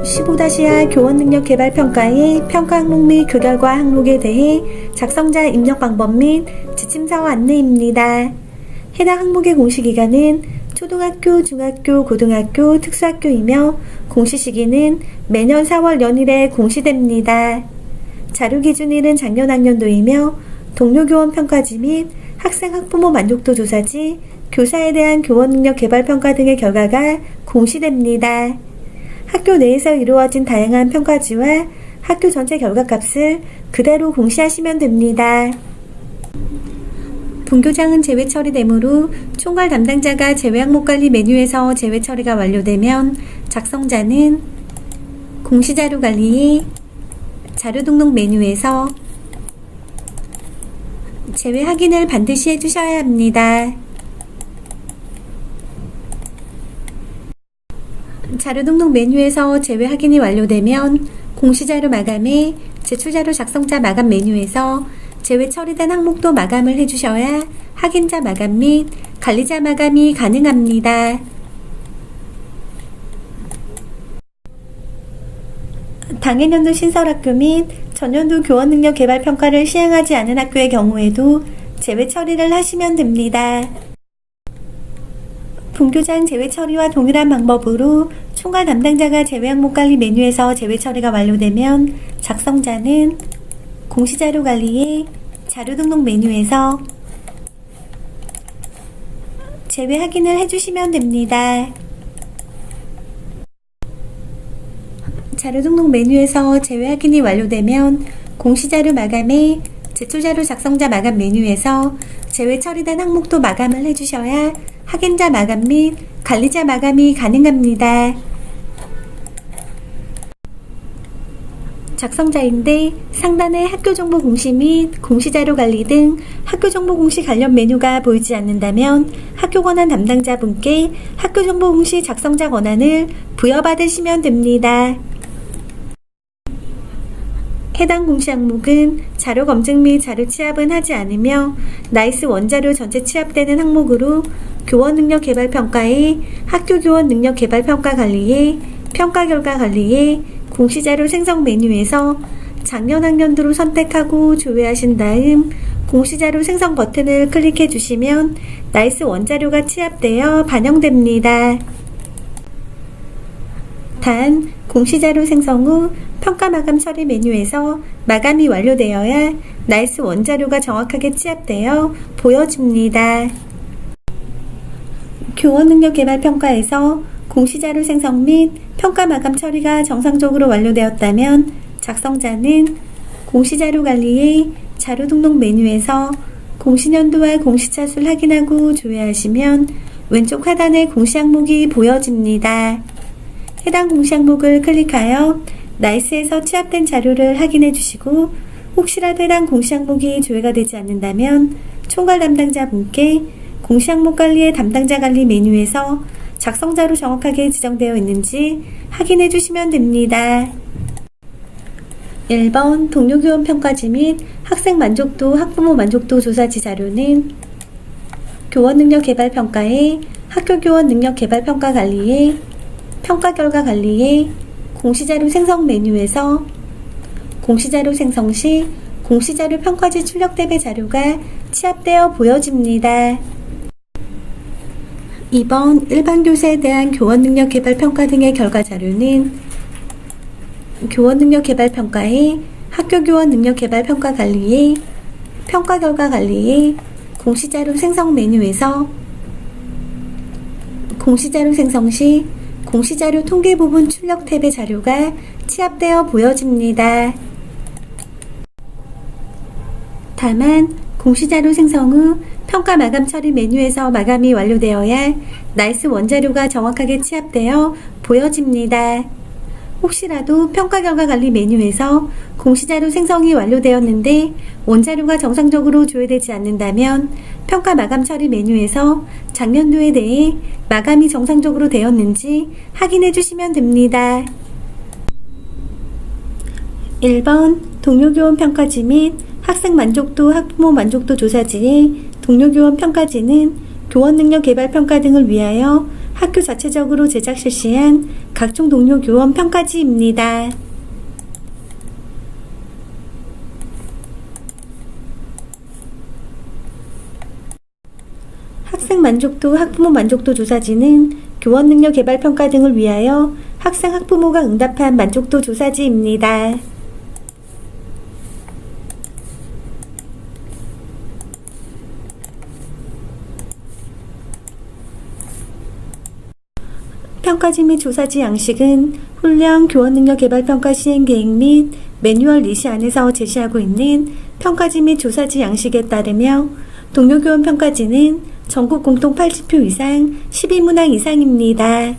15-하 교원능력 개발평가의 평가 항목 및 그 결과 항목에 대해 작성자 입력 방법 및 지침서 안내입니다. 해당 항목의 공시기간은 초등학교, 중학교, 고등학교, 특수학교이며 공시 시기는 매년 4월 연일에 공시됩니다. 자료 기준일은 작년 학년도이며 동료교원 평가지 및 학생 학부모 만족도 조사지, 교사에 대한 교원 능력 개발 평가 등의 결과가 공시됩니다. 학교 내에서 이루어진 다양한 평가지와 학교 전체 결과값을 그대로 공시하시면 됩니다. 본교장은 제외 처리되므로 총괄 담당자가 제외 항목 관리 메뉴에서 제외 처리가 완료되면 작성자는 공시자료 관리의 자료 등록 메뉴에서 제외 확인을 반드시 해주셔야 합니다. 자료 등록 메뉴에서 제외 확인이 완료되면 공시자료 마감에 제출자료 작성자 마감 메뉴에서 제외 처리된 항목도 마감을 해주셔야 확인자 마감 및 관리자 마감이 가능합니다. 당해년도 신설학교 및 전년도 교원능력 개발 평가를 시행하지 않은 학교의 경우에도 제외 처리를 하시면 됩니다. 본교장 제외 처리와 동일한 방법으로 총괄 담당자가 제외 항목 관리 메뉴에서 제외 처리가 완료되면 작성자는 공시자료 관리의 자료 등록 메뉴에서 제외 확인을 해주시면 됩니다. 자료 등록 메뉴에서 제외 확인이 완료되면 공시자료 마감에 제출자료 작성자 마감 메뉴에서 제외 처리된 항목도 마감을 해주셔야 확인자 마감 및 관리자 마감이 가능합니다. 작성자인데 상단에 학교정보 공시 및 공시자료 관리 등 학교정보 공시 관련 메뉴가 보이지 않는다면 학교 권한 담당자분께 학교정보 공시 작성자 권한을 부여받으시면 됩니다. 해당 공시 항목은 자료 검증 및 자료 취합은 하지 않으며 나이스 원자료 전체 취합되는 항목으로 교원 능력 개발 평가의 학교 교원 능력 개발 평가 관리의 평가 결과 관리의 공시자료 생성 메뉴에서 작년 학년도로 선택하고 조회하신 다음 공시자료 생성 버튼을 클릭해 주시면 나이스 원자료가 취합되어 반영됩니다. 단, 공시자료 생성 후 평가 마감 처리 메뉴에서 마감이 완료되어야 나이스 원자료가 정확하게 취합되어 보여집니다. 교원 능력 개발 평가에서 공시자료 생성 및 평가 마감 처리가 정상적으로 완료되었다면 작성자는 공시자료 관리의 자료 등록 메뉴에서 공시년도와 공시차수를 확인하고 조회하시면 왼쪽 하단에 공시 항목이 보여집니다. 해당 공시 항목을 클릭하여 나이스에서 취합된 자료를 확인해 주시고 혹시라도 해당 공시 항목이 조회가 되지 않는다면 총괄 담당자분께 공시 항목 관리의 담당자 관리 메뉴에서 작성자로 정확하게 지정되어 있는지 확인해 주시면 됩니다. 1번 동료교원 평가지 및 학생 만족도, 학부모 만족도 조사지 자료는 교원 능력 개발 평가의 학교 교원 능력 개발 평가 관리의 평가 결과 관리의 공시자료 생성 메뉴에서 공시자료 생성 시 공시자료 평가지 출력 대비 자료가 취합되어 보여집니다. 2번 일반 교사에 대한 교원 능력 개발 평가 등의 결과 자료는 교원 능력 개발 평가의 학교 교원 능력 개발 평가 관리의 평가 결과 관리의 공시자료 생성 메뉴에서 공시자료 생성 시 공시자료 통계 부분 출력 탭의 자료가 취합되어 보여집니다. 다만 공시자료 생성 후 평가 마감 처리 메뉴에서 마감이 완료되어야 나이스 원자료가 정확하게 취합되어 보여집니다. 혹시라도 평가 결과 관리 메뉴에서 공시자료 생성이 완료되었는데 원자료가 정상적으로 조회되지 않는다면 평가 마감 처리 메뉴에서 작년도에 대해 마감이 정상적으로 되었는지 확인해 주시면 됩니다. 1번 동료교원 평가지 및 학생 만족도, 학부모 만족도 조사지의 동료교원 평가지는 교원 능력 개발 평가 등을 위하여 학교 자체적으로 제작 실시한 각종 동료 교원 평가지입니다. 학생 만족도, 학부모 만족도 조사지는 교원 능력 개발 평가 등을 위하여 학생, 학부모가 응답한 만족도 조사지입니다. 평가지 및 조사지 양식은 훈련, 교원 능력 개발 평가 시행 계획 및 매뉴얼 리시 안에서 제시하고 있는 평가지 및 조사지 양식에 따르며 동료 교원 평가지는 전국 공통 8지표 이상 12문항 이상입니다.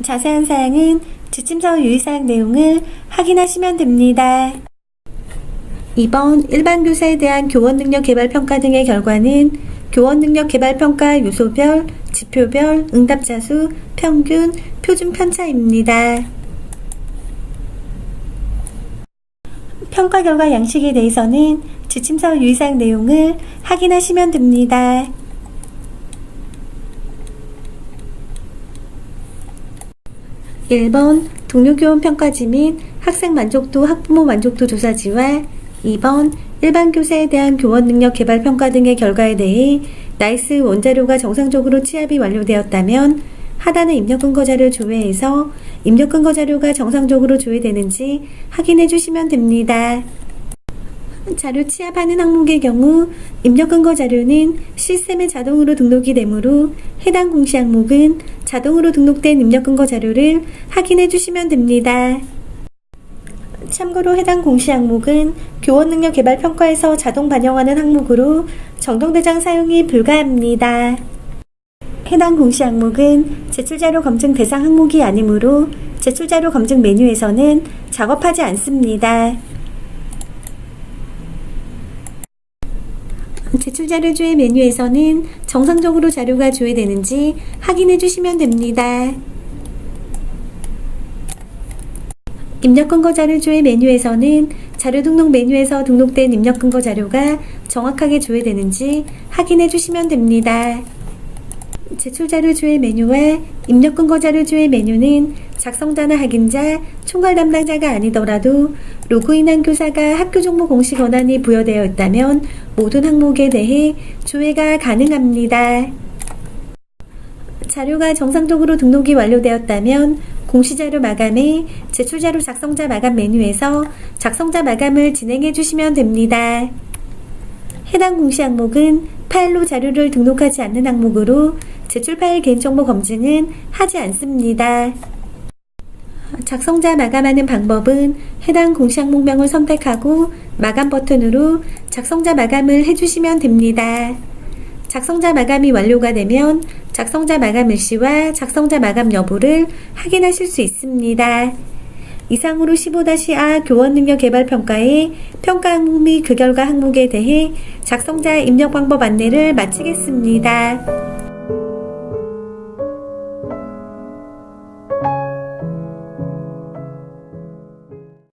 자세한 사항은 지침서 유의사항 내용을 확인하시면 됩니다. 2번 일반 교사에 대한 교원 능력 개발 평가 등의 결과는 교원 능력 개발 평가 요소별, 지표별, 응답자 수, 평균, 표준 편차입니다. 평가 결과 양식에 대해서는 지침서 유의사항 내용을 확인하시면 됩니다. 1번 동료 교원 평가지 및 학생 만족도, 학부모 만족도 조사지와 2번 일반 교사에 대한 교원 능력 개발 평가 등의 결과에 대해 나이스 원자료가 정상적으로 취합이 완료되었다면 하단의 입력 근거 자료 조회에서 입력 근거 자료가 정상적으로 조회되는지 확인해 주시면 됩니다. 자료 취합하는 항목의 경우 입력 근거 자료는 시스템에 자동으로 등록이 되므로 해당 공시 항목은 자동으로 등록된 입력 근거 자료를 확인해 주시면 됩니다. 참고로 해당 공시 항목은 교원 능력 개발 평가에서 자동 반영하는 항목으로 정정대장 사용이 불가합니다. 해당 공시 항목은 제출자료 검증 대상 항목이 아니므로 제출자료 검증 메뉴에서는 작업하지 않습니다. 제출자료 조회 메뉴에서는 정상적으로 자료가 조회되는지 확인해 주시면 됩니다. 입력 근거 자료 조회 메뉴에서는 자료 등록 메뉴에서 등록된 입력 근거 자료가 정확하게 조회되는지 확인해 주시면 됩니다. 제출 자료 조회 메뉴와 입력 근거 자료 조회 메뉴는 작성자나 확인자, 총괄 담당자가 아니더라도 로그인한 교사가 학교 정보 공시 권한이 부여되어 있다면 모든 항목에 대해 조회가 가능합니다. 자료가 정상적으로 등록이 완료되었다면 공시자료 마감에 제출자료 작성자 마감 메뉴에서 작성자 마감을 진행해 주시면 됩니다. 해당 공시 항목은 파일로 자료를 등록하지 않는 항목으로 제출 파일 개인정보 검증은 하지 않습니다. 작성자 마감하는 방법은 해당 공시 항목명을 선택하고 마감 버튼으로 작성자 마감을 해주시면 됩니다. 작성자 마감이 완료가 되면 작성자 마감 일시와 작성자 마감 여부를 확인하실 수 있습니다. 이상으로 15-아 교원 능력 개발 평가의 평가 항목 및 그 결과 항목에 대해 작성자 입력 방법 안내를 마치겠습니다.